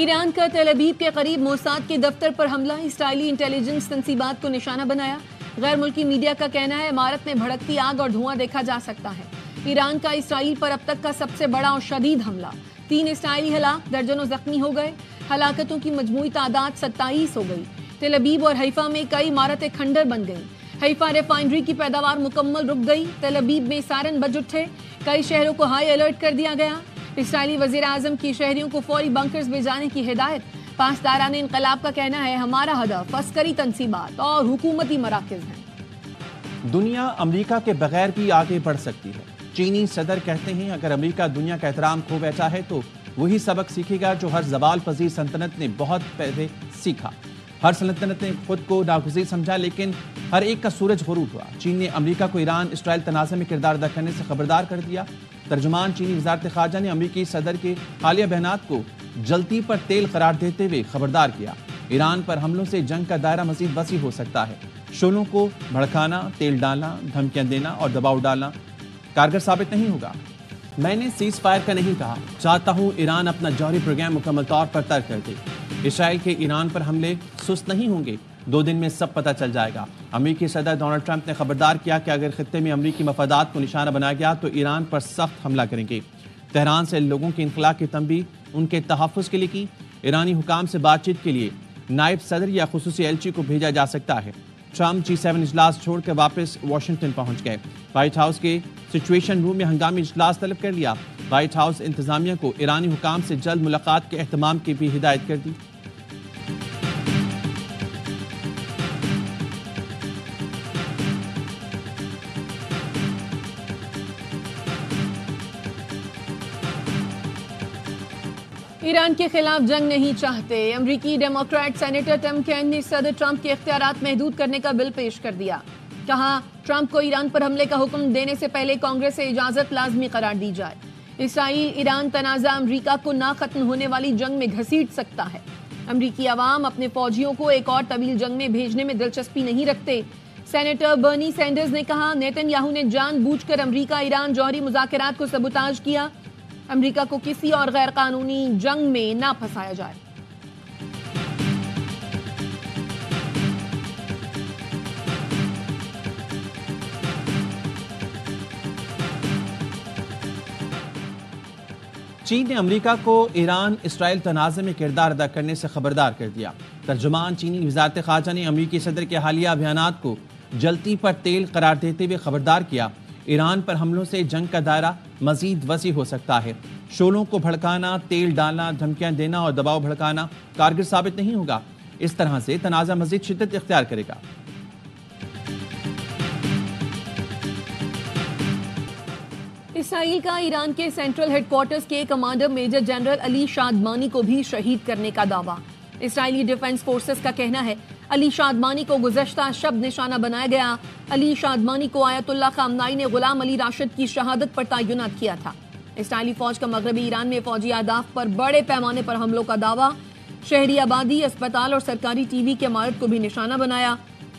ایران کا تل ابیب کے قریب موساد کے دفتر پر حملہ، اسرائیلی انٹیلیجنس تنصیبات کو نشانہ بنایا۔ غیر ملکی میڈیا کا کہنا ہے عمارت میں بھڑکتی آگ اور دھواں دیکھا جا سکتا ہے۔ ایران کا اسرائیل پر اب تک کا سب سے بڑا اور شدید حملہ، 3 اسرائیلی ہلاک، درجنوں زخمی ہو گئے، ہلاکتوں کی مجموعی تعداد 27 ہو گئی۔ تل ابیب اور حیفا میں کئی عمارتیں کھنڈر بن گئیں۔ حیفا ریفائنری کی پیداوار مکمل رک گئی۔ تل ابیب میں سائرن بج اٹھے، کئی شہروں کو ہائی الرٹ کر دیا گیا۔ اسرائیلی وزیر اعظم کی شہریوں کو فوری بنکرز میں جانے کی ہدایت۔ پاسداران انقلاب کا کہنا ہے ہمارا ہدف عسکری تنصیبات اور حکومتی مراکز ہیں۔ دنیا امریکہ کے بغیر بھی آگے بڑھ سکتی ہے۔ چینی صدر کہتے ہیں اگر امریکہ دنیا کا احترام کھو بیٹھا ہے تو وہی سبق سیکھے گا جو ہر زوال پذیر سلطنت نے بہت پہلے سیکھا۔ ہر سلطنت نے خود کو ناگزیر سمجھا لیکن ہر ایک کا سورج غروب ہوا۔ چین نے امریکہ کو ایران اسرائیل تنازع میں کردار ادا کرنے سے خبردار کر دیا۔ ترجمان چینی وزارت خارجہ نے امریکی صدر کے حالیہ بیانات کو جلتی پر تیل قرار دیتے ہوئے خبردار کیا۔ ایران پر حملوں سے جنگ کا دائرہ مزید وسیع ہو سکتا ہے۔ شعلوں کو بھڑکانا، تیل ڈالنا، دھمکیاں دینا اور دباؤ ڈالنا کارگر ثابت نہیں ہوگا۔ میں نے سیز فائر کا نہیں کہا، چاہتا ہوں ایران اپنا جوہری پروگرام مکمل طور پر ترک کر دے۔ اسرائیل کے ایران پر حملے سست نہیں ہوں گے، 2 دن میں سب پتہ چل جائے گا۔ امریکی صدر ڈونلڈ ٹرمپ نے خبردار کیا کہ اگر خطے میں امریکی مفادات کو نشانہ بنایا گیا تو ایران پر سخت حملہ کریں گے۔ تہران سے لوگوں کے انخلاء کی تنبیہ ان کے تحفظ کے لیے کی۔ ایرانی حکام سے بات چیت کے لیے نائب صدر یا خصوصی ایلچی کو بھیجا جا سکتا ہے۔ ٹرمپ G7 اجلاس چھوڑ کر واپس واشنگٹن پہنچ گئے۔ وائٹ ہاؤس کے سچویشن روم میں ہنگامی اجلاس طلب کر لیا۔ وائٹ ہاؤس انتظامیہ کو ایرانی حکام سے جلد ملاقات کے اہتمام کی بھی ہدایت کر دی۔ ایران کے خلاف جنگ نہیں چاہتے۔ امریکی ڈیموکریٹ سینیٹر ٹم کین نے صدر ٹرمپ کے اختیارات محدود کرنے کا بل پیش کر دیا۔ کہا ٹرمپ کو ایران پر حملے کا حکم دینے سے پہلے کانگریس سے اجازت لازمی قرار دی جائے۔ اسرائیل ایران تنازع امریکہ کو نہ ختم ہونے والی جنگ میں گھسیٹ سکتا ہے۔ امریکی عوام اپنے فوجیوں کو ایک اور طویل جنگ میں بھیجنے میں دلچسپی نہیں رکھتے۔ سینیٹر برنی سینڈرز نے کہا نیتن یاہو نے جان بوجھ کر امریکہ ایران جوہری مذاکرات کو سبوتاژ کیا۔ امریکہ کو کسی اور غیر قانونی جنگ میں نہ پھنسایا جائے۔ چین نے امریکہ کو ایران اسرائیل تنازع میں کردار ادا کرنے سے خبردار کر دیا۔ ترجمان چینی وزارت خارجہ نے امریکی صدر کے حالیہ بیانات کو جلتی پر تیل قرار دیتے ہوئے خبردار کیا۔ ایران پر حملوں سے جنگ کا دائرہ مزید وسیع ہو سکتا ہے۔ شعلوں کو بھڑکانا، تیل ڈالنا، دھمکیاں دینا اور دباؤ بھڑکانا کارگر ثابت نہیں ہوگا۔ اس طرح سے تنازع مزید شدت اختیار کرے گا۔ اسرائیل کا ایران کے سینٹرل ہیڈ کوارٹرز کے کمانڈر میجر جنرل علی شادمانی کو بھی شہید کرنے کا دعویٰ۔ اسرائیلی ڈیفنس فورسز کا کہنا ہے علی شادمانی کو گزشتہ شب نشانہ بنایا گیا۔ علی شادمانی کو آیت اللہ خامنائی نے غلام علی راشد کی شہادت پر تعینات کیا تھا۔ اسرائیلی فوج کا مغربی ایران میں فوجی اہداف پر بڑے پیمانے پر حملوں کا دعویٰ۔ شہری آبادی، اسپتال اور سرکاری ٹی وی کی عمارت کو بھی نشانہ بنایا۔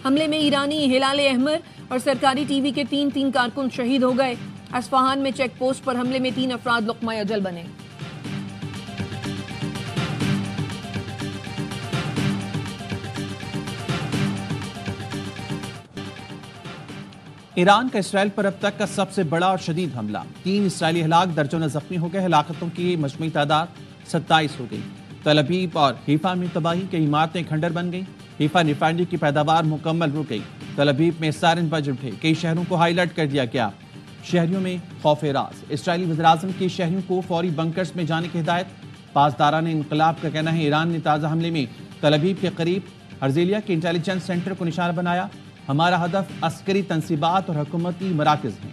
حملے میں ایرانی ہلال احمر اور سرکاری ٹی وی کے 3 کارکن شہید ہو گئے۔ اصفہان میں چیک پوسٹ پر حملے میں 3 افراد لقمہ اجل بنے۔ ایران کا اسرائیل پر اب تک کا سب سے بڑا اور شدید حملہ، 3 اسرائیلی ہلاک، درجنوں زخمی ہو گئے، ہلاکتوں کی مجموعی تعداد 27 ہو گئی۔ تل ابیب اور حیفا میں تباہی، کئی عمارتیں کھنڈر بن گئیں، حیفا ریفائنری کی پیداوار مکمل رک گئی، تل ابیب میں سائرن بج اٹھے، کئی شہروں کو ہائی الرٹ کر دیا گیا، شہریوں میں خوف راز۔ اسرائیلی وزیراعظم کی شہریوں کو فوری بنکرز میں جانے کی ہدایت۔ پاسداران انقلاب کا کہنا ہے ایران نے تازہ حملے میں تل ابیب کے قریب ہرزیلیا کے انٹیلیجنس سینٹر کو نشانہ بنایا۔ ہمارا ہدف عسکری تنصیبات اور حکومتی مراکز ہیں۔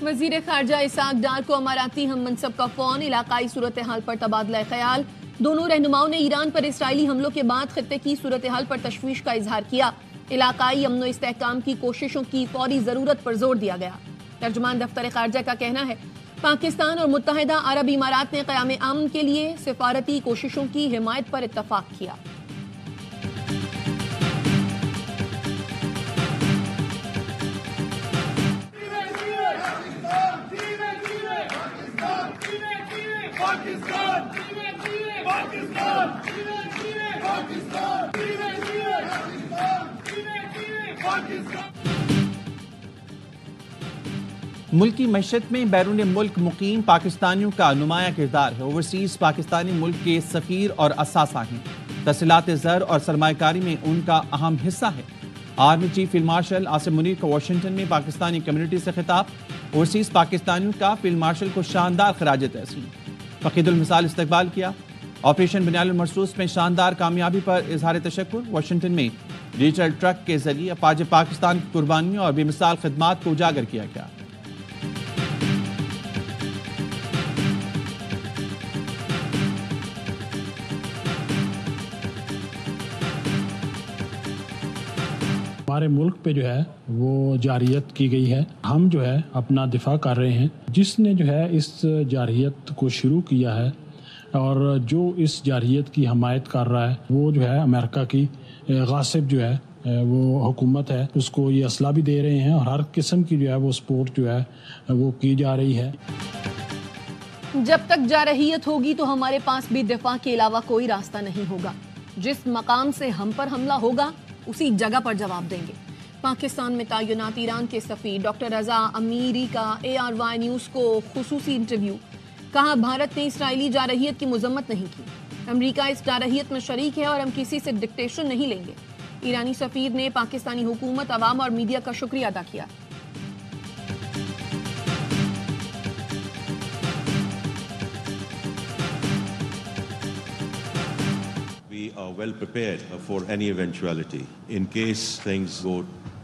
وزیر خارجہ اسحاق ڈار کو اماراتی ہم منصب کا فون، علاقائی صورتحال پر تبادلہ خیال۔ دونوں رہنماؤں نے ایران پر اسرائیلی حملوں کے بعد خطے کی صورتحال پر تشویش کا اظہار کیا۔ علاقائی امن و استحکام کی کوششوں کی فوری ضرورت پر زور دیا گیا۔ ترجمان دفتر خارجہ کا کہنا ہے پاکستان اور متحدہ عرب امارات نے قیام امن کے لیے سفارتی کوششوں کی حمایت پر اتفاق کیا۔ ملکی معیشت میں بیرون ملک مقیم پاکستانیوں کا نمایاں کردار ہے۔ اوورسیز پاکستانی ملک کے سفیر اور اثاثہ ہیں۔ تحصیلات زر اور سرمایہ کاری میں ان کا اہم حصہ ہے۔ Army chief field marshal Asim Munir کا واشنگٹن میں پاکستانی کمیونٹی سے خطاب۔ اوورسیز پاکستانیوں کا فیلڈ مارشل کو شاندار خراج تحسین، فقید المثال استقبال کیا۔ آپریشن بنیال المرصوص میں شاندار کامیابی پر اظہار تشکر۔ واشنگٹن میں ڈیجیٹل ٹرک کے ذریعے افواج پاکستان کی قربانیوں اور بے مثال خدمات کو اجاگر کیا گیا۔ ہمارے ملک پہ جو ہے وہ جارحیت کی گئی ہے، ہم جو ہے اپنا دفاع کر رہے ہیں۔ جس نے جو ہے اس جارحیت کو شروع کیا ہے اور جو اس جارحیت کی حمایت کر رہا ہے وہ جو ہے امریکہ کی غاصب جو ہے وہ حکومت ہے، اس کو یہ اسلحہ بھی دے رہے ہیں اور ہر قسم کی جو ہے وہ سپورٹ جو ہے وہ کی جا رہی ہے۔ جب تک جارحیت ہوگی تو ہمارے پاس بھی دفاع کے علاوہ کوئی راستہ نہیں ہوگا۔ جس مقام سے ہم پر حملہ ہوگا اسی جگہ پر جواب دیں گے۔ پاکستان میں تعینات ایران کے سفیر ڈاکٹر رضا امیری کا ARY نیوز کو خصوصی انٹرویو۔ کہا بھارت نے اسرائیلی جارحیت کی مذمت نہیں کی، امریکہ اس جارحیت میں شریک ہے اور ہم کسی سے ڈکٹیشن نہیں لیں گے۔ ایرانی سفیر نے پاکستانی حکومت، عوام اور میڈیا کا شکریہ ادا کیا۔ We are well prepared for any eventuality in case things go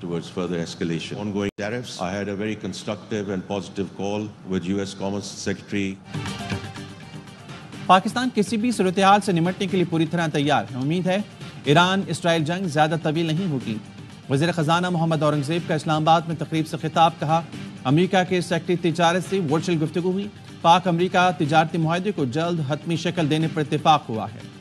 towards further escalation. Ongoing tariffs, I had a very constructive and positive call with US Commerce Secretary. Pakistan کسی بھی صورتحال سے نمٹنے کے لیے پوری طرح تیار ہے۔ امید ہے ایران اسرائیل جنگ زیادہ طویل نہیں ہوگی۔ وزیر خزانہ محمد اورنگزیب کا اسلام آباد میں تقریب سے خطاب۔ کہا امریکہ کے سیکرٹری تجارت سے ورچوئل گفتگو ہوئی۔ پاک امریکہ تجارتی معاہدے کو جلد حتمی شکل دینے پر اتفاق ہوا ہے۔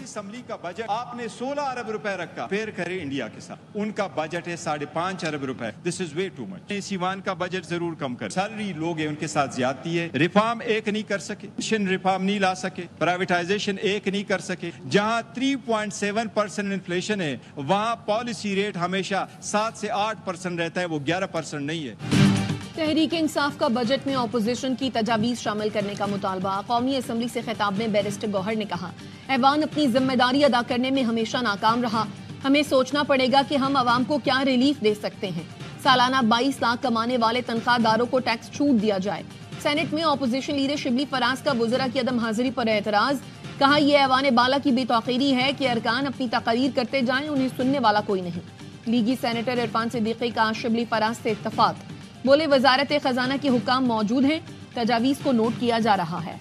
اسمبلی کا بجٹ آپ نے 16 ارب روپے رکھا، پیر کرے انڈیا کے ساتھ، ان کا بجٹ ہے 5.5 ارب روپے۔ دس از وے ٹو مچ۔ سیوان کا بجٹ ضرور کم کر۔ سیلری لوگ ہیں ان کے ساتھ زیادتی ہے۔ ریفارم ایک نہیں کر سکے، ریفارم نہیں لا سکے، پرائیویٹائزیشن ایک نہیں کر سکے۔ جہاں 3.7% انفلیشن ہے وہاں پالیسی ریٹ ہمیشہ 7 سے 8% رہتا ہے، وہ 11% نہیں ہے۔ تحریک انصاف کا بجٹ میں اپوزیشن کی تجاویز شامل کرنے کا مطالبہ۔ قومی اسمبلی سے خطاب میں بیرسٹر گوہر نے کہا ایوان اپنی ذمہ داری ادا کرنے میں ہمیشہ ناکام رہا، ہمیں سوچنا پڑے گا کہ ہم عوام کو کیا ریلیف دے سکتے ہیں۔ سالانہ 22 لاکھ کمانے والے تنخواہ داروں کو ٹیکس چھوٹ دیا جائے۔ سینٹ میں اپوزیشن لیڈر شبلی فراز کا وزراء کی عدم حاضری پر اعتراض۔ کہا یہ ایوان بالا کی بے توقیری ہے کہ ارکان اپنی تقاریر کرتے جائیں، انہیں سننے والا کوئی نہیں۔ لیگی سینیٹر عرفان صدیقی کا شبلی فراز سے اتفاق۔ بولے وزارت خزانہ کے حکام موجود ہیں، تجاویز کو نوٹ کیا جا رہا ہے۔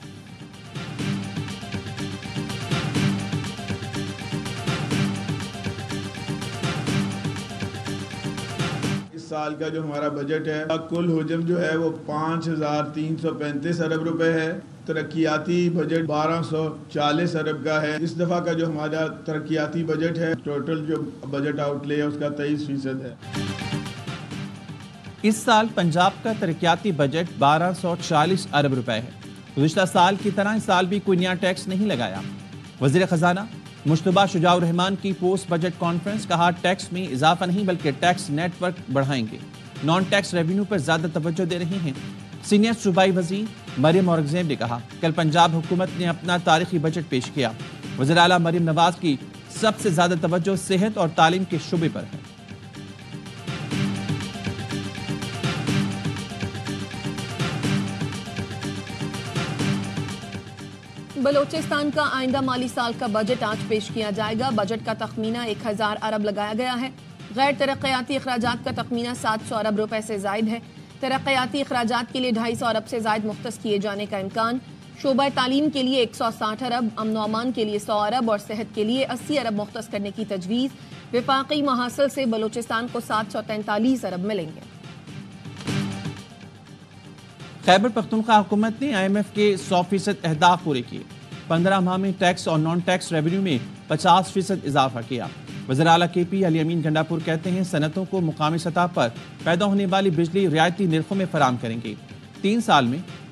اس سال کا جو ہمارا بجٹ ہے کل حجم جو ہے وہ 5335 ارب روپے ہے۔ ترقیاتی بجٹ 1240 ارب کا ہے۔ اس دفعہ کا جو ہمارا ترقیاتی بجٹ ہے ٹوٹل جو بجٹ آؤٹ لے ہے اس کا 23% ہے۔ اس سال پنجاب کا ترقیاتی بجٹ 1240 ارب روپے ہے۔ گزشتہ سال کی طرح اس سال بھی کوئی نیا ٹیکس نہیں لگایا۔ وزیر خزانہ مشتبہ شجاع الرحمان کی پوسٹ بجٹ کانفرنس۔ کہا ٹیکس میں اضافہ نہیں بلکہ ٹیکس نیٹ ورک بڑھائیں گے، نان ٹیکس ریونیو پر زیادہ توجہ دے رہے ہیں۔ سینئر صوبائی وزیر مریم اورنگزیب نے کہا کل پنجاب حکومت نے اپنا تاریخی بجٹ پیش کیا۔ وزیر اعلیٰ مریم نواز کی سب سے زیادہ توجہ صحت اور تعلیم کے شعبے پر ہے۔ بلوچستان کا آئندہ مالی سال کا بجٹ آج پیش کیا جائے گا۔ بجٹ کا تخمینہ 1000 ارب لگایا گیا ہے۔ غیر ترقیاتی اخراجات کا تخمینہ 700 ارب روپے سے زائد ہے۔ ترقیاتی اخراجات کے لیے 250 ارب سے زائد مختص کیے جانے کا امکان۔ شعبہ تعلیم کے لیے 160 ارب، امن و امان کے لیے 100 ارب اور صحت کے لیے 80 ارب مختص کرنے کی تجویز۔ وفاقی محاصل سے بلوچستان کو 743 ارب ملیں گے۔ خیبر پختونخوا حکومت نے IMF کے 100% اہداف پورے کیے۔ 15 ماہ میں ٹیکس اور نان ٹیکس ریونیو میں 50% اضافہ کیا۔ وزیر اعلیٰ KP علی امین گنڈاپور کہتے ہیں صنعتوں کو مقامی سطح پر پیدا ہونے والی بجلی رعایتی نرخوں میں فراہم کریں گے۔ 3 سال میں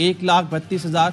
1,32,000